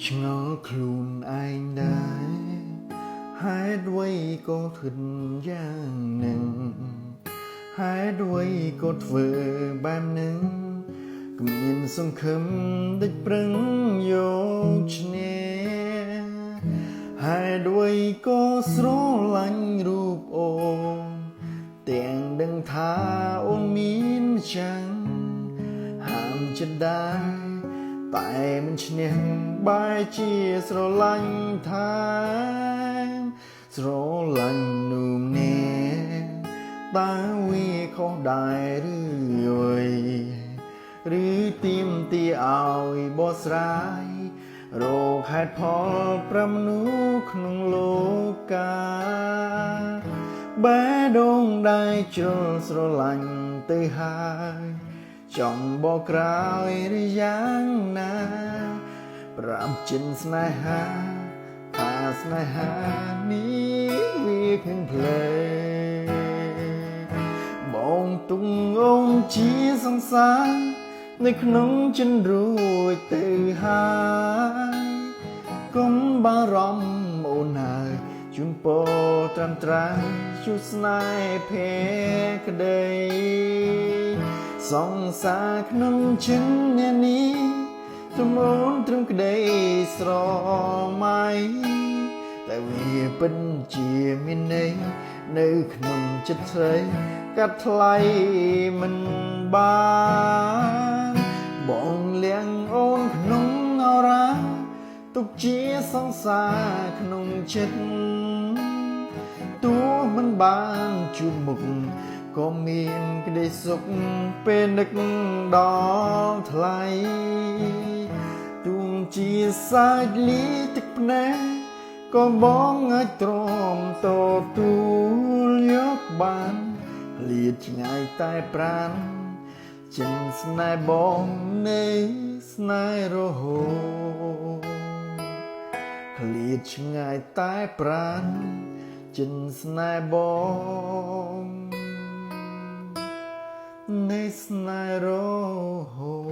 ឆ្ងល់ខ្លួនឯងដែរហេតុអ្វីក៏គិតយ៉ាងនឹងហេតុអ្វីក៏ធ្វើបែបនឹងគ្មានសង្ឃឹមដឹកប្រឹងយកឈ្នះហេតុអ្វីក៏ស្រឡាញ់រូបអូនទាំងដឹងថាអូនមានម្ចាស់ហាមចិត្តដែរតែមិនឈ្នះបែរជាស្រឡាញ់ថាស្រឡាញ់នូមនេះតើវាខុសដែរឬអ្វីឬទៀមទាឲ្យបោះស្រាយរោគហេតុផលប្រមនុស្សក្នុងលោកកាបែដងដែរជ្រុលស្រឡាញ់ទៅហើយចំបកក្រោយឬយ៉ាងណាប្រាប់ចិនស្នេហាថាស្នេហានេះវាគ្នឹងភ្លេបងទុំអូនជាសង្សារនៅក្នុងចិនរួចទៅហើយកុំបារម្ភអូនហើយជូនពរត្រឹមត្រូវជួស្នេហ៍ភក្តីសង្សារក្នុងចិននេះទំអូនត្រឹមក្តីស្រមៃតែវាពិតជាមានន័យនៅក្នុងចិត្តស្រីកាត់ថ្លៃមិនបានបងលៀងអូនក្នុងអរ៉ាទុកជាសង្សារក្នុងចិត្តទោះមិនបានជួបមុខក៏មានក្តីសុខពេលនឹកដល់ថ្លៃទូងជាសាច់លីទឹកភ្នែកក៏បងអាចទ្រាំទទួលយកបានលាតឆ្ងាយតែប្រាណចិនស្នេហ៍បងនៃស្នេហ៍រហូតឃ្លាតឆ្ងាយតែប្រាណចិនស្នេហ៍បងនៃស្នេហ៍រហូត